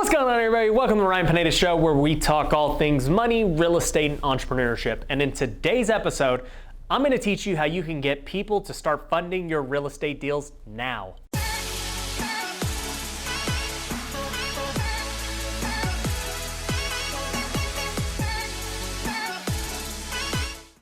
What's going on, everybody? Welcome to the Ryan Pineda Show, where we talk all things money, real estate, and entrepreneurship. And in today's episode, I'm going to teach you how you can get people to start funding your real estate deals now.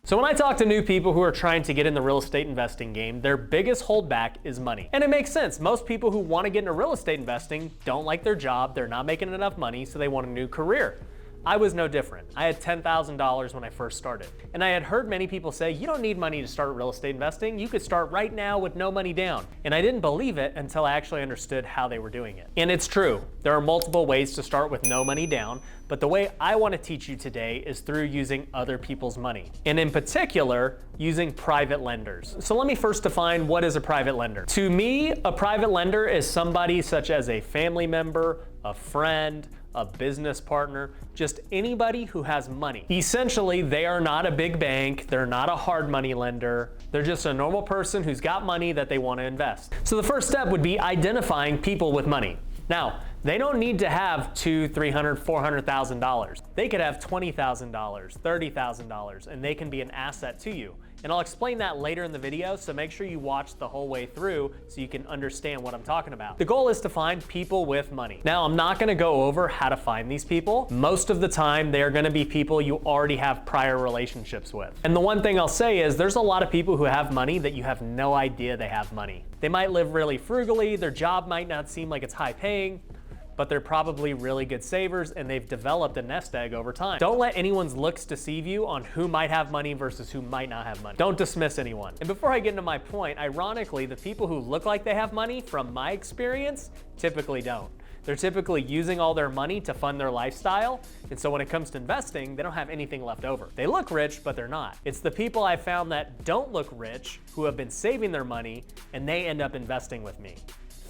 So when I talk to new people who are trying to get in the real estate investing game, their biggest holdback is money. And it makes sense. Most people who want to get into real estate investing don't like their job, they're not making enough money, so they want a new career. I was no different. I had $10,000 when I first started. And I had heard many people say, you don't need money to start real estate investing. You could start right now with no money down. And I didn't believe it until I actually understood how they were doing it. And it's true. There are multiple ways to start with no money down, but the way I want to teach you today is through using other people's money. And in particular, using private lenders. So let me first define what is a private lender. To me, a private lender is somebody such as a family member, a friend, a business partner, just anybody who has money. Essentially, they are not a big bank, they're not a hard money lender, they're just a normal person who's got money that they want to invest. So the first step would be identifying people with money. Now, they don't need to have $200,000, $300,000, $400,000. They could have $20,000, $30,000, and they can be an asset to you. And I'll explain that later in the video, so make sure you watch the whole way through so you can understand what I'm talking about. The goal is to find people with money. Now, I'm not gonna go over how to find these people. Most of the time, they are gonna be people you already have prior relationships with. And the one thing I'll say is there's a lot of people who have money that you have no idea they have money. They might live really frugally, their job might not seem like it's high paying, but they're probably really good savers and they've developed a nest egg over time. Don't let anyone's looks deceive you on who might have money versus who might not have money. Don't dismiss anyone. And before I get into my point, ironically, the people who look like they have money, from my experience, typically don't. They're typically using all their money to fund their lifestyle, and so when it comes to investing, they don't have anything left over. They look rich, but they're not. It's the people I found that don't look rich who have been saving their money, and they end up investing with me.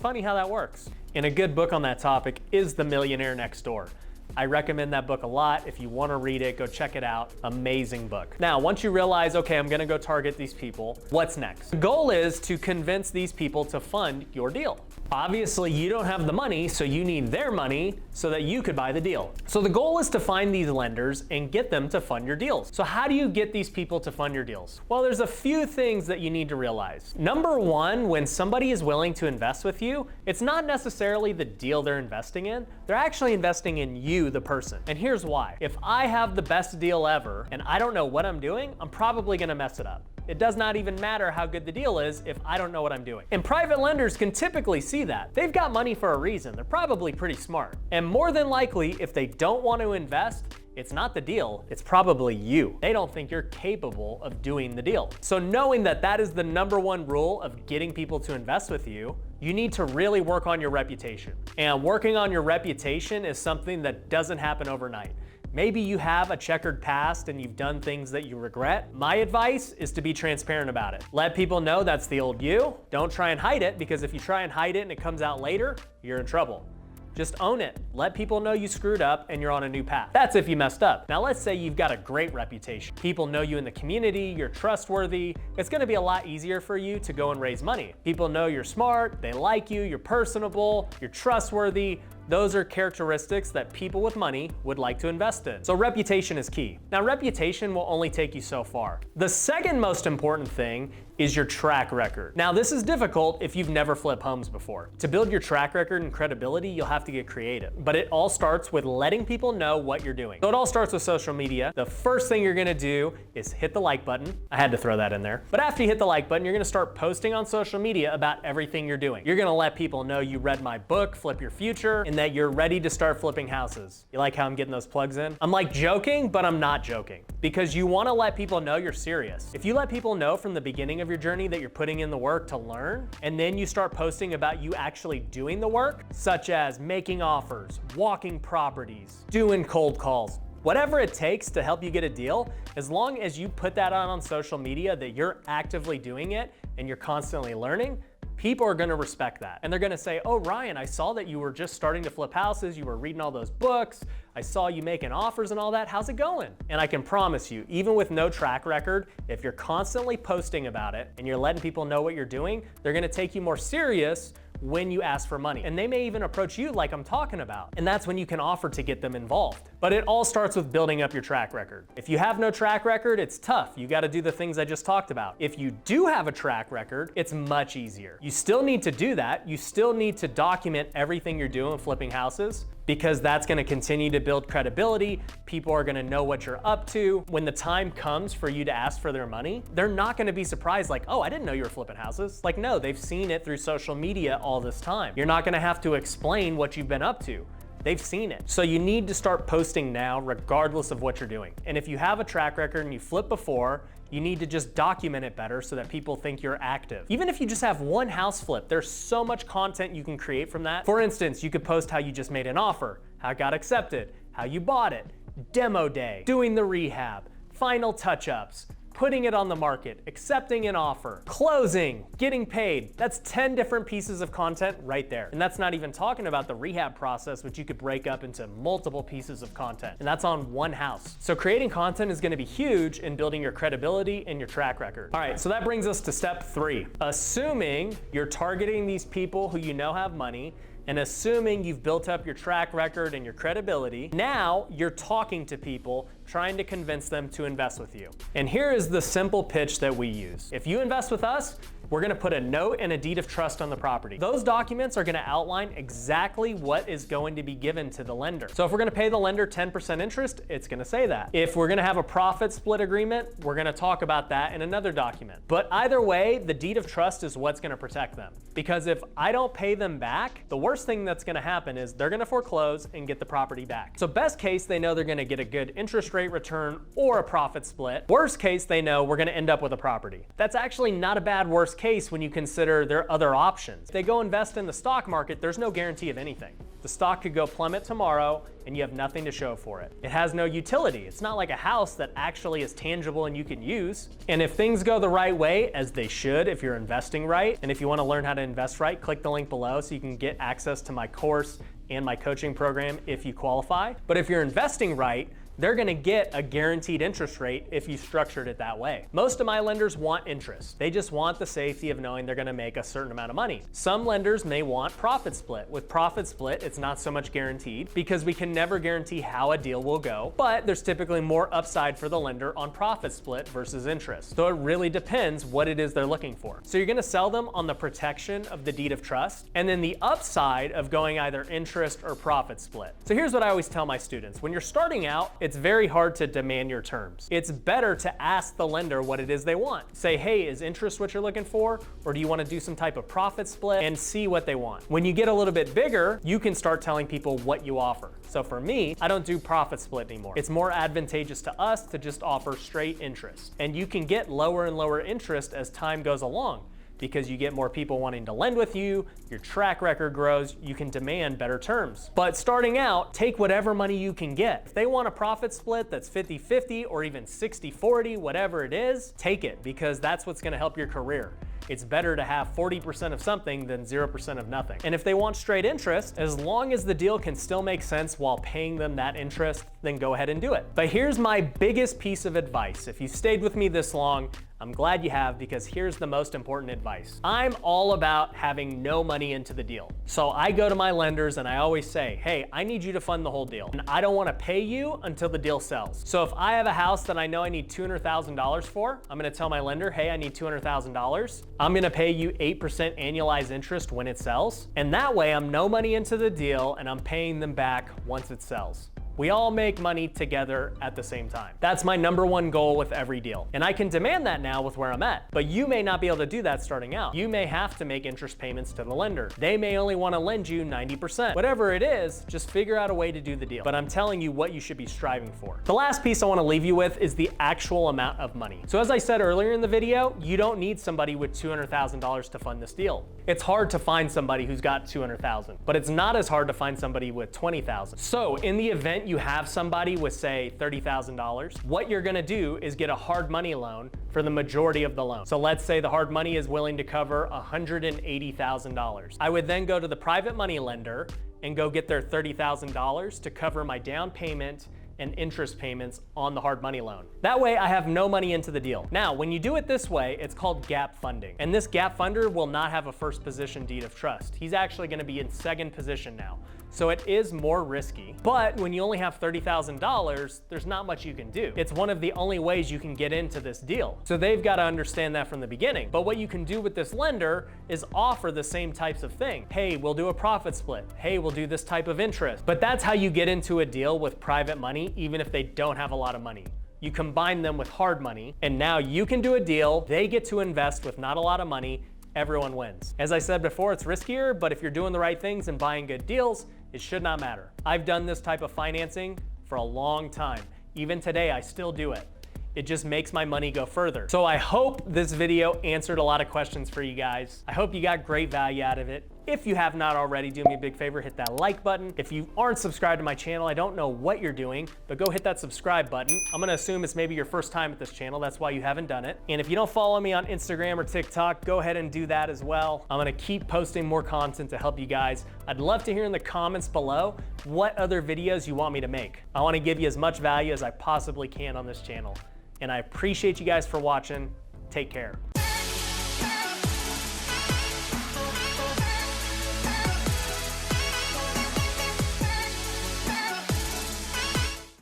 Funny how that works. And a good book on that topic is The Millionaire Next Door. I recommend that book a lot. If you want to read it, go check it out. Amazing book. Now, once you realize, okay, I'm going to go target these people, what's next? The goal is to convince these people to fund your deal. Obviously, you don't have the money, so you need their money so that you could buy the deal. So the goal is to find these lenders and get them to fund your deals. So how do you get these people to fund your deals? Well, there's a few things that you need to realize. Number one, when somebody is willing to invest with you, it's not necessarily the deal they're investing in. They're actually investing in you, the person. And here's why. If I have the best deal ever and I don't know what I'm doing, I'm probably gonna mess it up. It does not even matter how good the deal is if I don't know what I'm doing. And private lenders can typically see that. They've got money for a reason. They're probably pretty smart. And more than likely, if they don't want to invest, it's not the deal, it's probably you. They don't think you're capable of doing the deal. So knowing that that is the number one rule of getting people to invest with you, you need to really work on your reputation. And working on your reputation is something that doesn't happen overnight. Maybe you have a checkered past and you've done things that you regret. My advice is to be transparent about it. Let people know that's the old you. Don't try and hide it, because if you try and hide it and it comes out later, you're in trouble. Just own it. Let people know you screwed up and you're on a new path. That's if you messed up. Now let's say you've got a great reputation. People know you in the community, you're trustworthy. It's gonna be a lot easier for you to go and raise money. People know you're smart, they like you, you're personable, you're trustworthy. Those are characteristics that people with money would like to invest in. So reputation is key. Now, reputation will only take you so far. The second most important thing is your track record. Now, this is difficult if you've never flipped homes before. To build your track record and credibility, you'll have to get creative. But it all starts with letting people know what you're doing. So it all starts with social media. The first thing you're gonna do is hit the like button. I had to throw that in there. But after you hit the like button, you're gonna start posting on social media about everything you're doing. You're gonna let people know you read my book, Flip Your Future, and that you're ready to start flipping houses. You like how I'm getting those plugs in? I'm like joking, but I'm not joking, because you wanna let people know you're serious. If you let people know from the beginning of your journey that you're putting in the work to learn, and then you start posting about you actually doing the work, such as making offers, walking properties, doing cold calls, whatever it takes to help you get a deal, as long as you put that on social media that you're actively doing it and you're constantly learning, people are gonna respect that. And they're gonna say, oh, Ryan, I saw that you were just starting to flip houses, you were reading all those books, I saw you making offers and all that, how's it going? And I can promise you, even with no track record, if you're constantly posting about it and you're letting people know what you're doing, they're gonna take you more serious when you ask for money. And they may even approach you like I'm talking about. And that's when you can offer to get them involved. But it all starts with building up your track record. If you have no track record, it's tough. You got to do the things I just talked about. If you do have a track record, it's much easier. You still need to do that. You still need to document everything you're doing flipping houses, because that's going to continue to build credibility. People are going to know what you're up to. When the time comes for you to ask for their money, they're not going to be surprised like, oh, I didn't know you were flipping houses. Like, no, they've seen it through social media all this time. You're not going to have to explain what you've been up to. They've seen it. So you need to start posting now regardless of what you're doing. And if you have a track record and you flipped before, you need to just document it better so that people think you're active. Even if you just have one house flip, there's so much content you can create from that. For instance, you could post how you just made an offer, how it got accepted, how you bought it, demo day, doing the rehab, final touch-ups, putting it on the market, accepting an offer, closing, getting paid. That's 10 different pieces of content right there. And that's not even talking about the rehab process, which you could break up into multiple pieces of content. And that's on one house. So creating content is going to be huge in building your credibility and your track record. All right, so that brings us to step 3. Assuming you're targeting these people who you know have money, and assuming you've built up your track record and your credibility, now you're talking to people, trying to convince them to invest with you. And here is the simple pitch that we use. If you invest with us, we're gonna put a note and a deed of trust on the property. Those documents are gonna outline exactly what is going to be given to the lender. So if we're gonna pay the lender 10% interest, it's gonna say that. If we're gonna have a profit split agreement, we're gonna talk about that in another document. But either way, the deed of trust is what's gonna protect them. Because if I don't pay them back, the worst thing that's gonna happen is they're gonna foreclose and get the property back. So best case, they know they're gonna get a good interest rate return or a profit split. Worst case, they know we're gonna end up with a property. That's actually not a bad worst case when you consider their other options. If they go invest in the stock market, there's no guarantee of anything. The stock could go plummet tomorrow and you have nothing to show for it. It has no utility. It's not like a house that actually is tangible and you can use. And if things go the right way, as they should if you're investing right, and if you want to learn how to invest right, click the link below so you can get access to my course and my coaching program if you qualify. But if you're investing right, they're gonna get a guaranteed interest rate if you structured it that way. Most of my lenders want interest. They just want the safety of knowing they're gonna make a certain amount of money. Some lenders may want profit split. With profit split, it's not so much guaranteed because we can never guarantee how a deal will go, but there's typically more upside for the lender on profit split versus interest. So it really depends what it is they're looking for. So you're gonna sell them on the protection of the deed of trust and then the upside of going either interest or profit split. So here's what I always tell my students. When you're starting out, it's very hard to demand your terms. It's better to ask the lender what it is they want. Say, hey, is interest what you're looking for? Or do you want to do some type of profit split? And see what they want. When you get a little bit bigger, you can start telling people what you offer. So for me, I don't do profit split anymore. It's more advantageous to us to just offer straight interest. And you can get lower and lower interest as time goes along, because you get more people wanting to lend with you, your track record grows, you can demand better terms. But starting out, take whatever money you can get. If they want a profit split that's 50-50 or even 60-40, whatever it is, take it, because that's what's gonna help your career. It's better to have 40% of something than 0% of nothing. And if they want straight interest, as long as the deal can still make sense while paying them that interest, then go ahead and do it. But here's my biggest piece of advice. If you stayed with me this long, I'm glad you have, because here's the most important advice. I'm all about having no money into the deal. So I go to my lenders and I always say, hey, I need you to fund the whole deal. And I don't want to pay you until the deal sells. So if I have a house that I know I need $200,000 for, I'm going to tell my lender, hey, I need $200,000. I'm going to pay you 8% annualized interest when it sells. And that way I'm no money into the deal and I'm paying them back once it sells. We all make money together at the same time. That's my #1 goal with every deal. And I can demand that now with where I'm at. But you may not be able to do that starting out. You may have to make interest payments to the lender. They may only want to lend you 90%. Whatever it is, just figure out a way to do the deal. But I'm telling you what you should be striving for. The last piece I want to leave you with is the actual amount of money. So as I said earlier in the video, you don't need somebody with $200,000 to fund this deal. It's hard to find somebody who's got $200,000, but it's not as hard to find somebody with $20,000. So in the event you have somebody with, say, $30,000, what you're gonna do is get a hard money loan for the majority of the loan. So let's say the hard money is willing to cover $180,000. I would then go to the private money lender and go get their $30,000 to cover my down payment and interest payments on the hard money loan. That way I have no money into the deal. Now, when you do it this way, it's called gap funding. And this gap funder will not have a first position deed of trust. He's actually gonna be in second position now. So it is more risky, but when you only have $30,000, there's not much you can do. It's one of the only ways you can get into this deal. So they've got to understand that from the beginning. But what you can do with this lender is offer the same types of thing. Hey, we'll do a profit split. Hey, we'll do this type of interest. But that's how you get into a deal with private money, even if they don't have a lot of money. You combine them with hard money, and now you can do a deal. They get to invest with not a lot of money. Everyone wins. As I said before, it's riskier, but if you're doing the right things and buying good deals, it should not matter. I've done this type of financing for a long time. Even today, I still do it. It just makes my money go further. So I hope this video answered a lot of questions for you guys. I hope you got great value out of it. If you have not already, do me a big favor, hit that like button. If you aren't subscribed to my channel, I don't know what you're doing, but go hit that subscribe button. I'm gonna assume it's maybe your first time at this channel, that's why you haven't done it. And if you don't follow me on Instagram or TikTok, go ahead and do that as well. I'm gonna keep posting more content to help you guys. I'd love to hear in the comments below what other videos you want me to make. I wanna give you as much value as I possibly can on this channel. And I appreciate you guys for watching. Take care.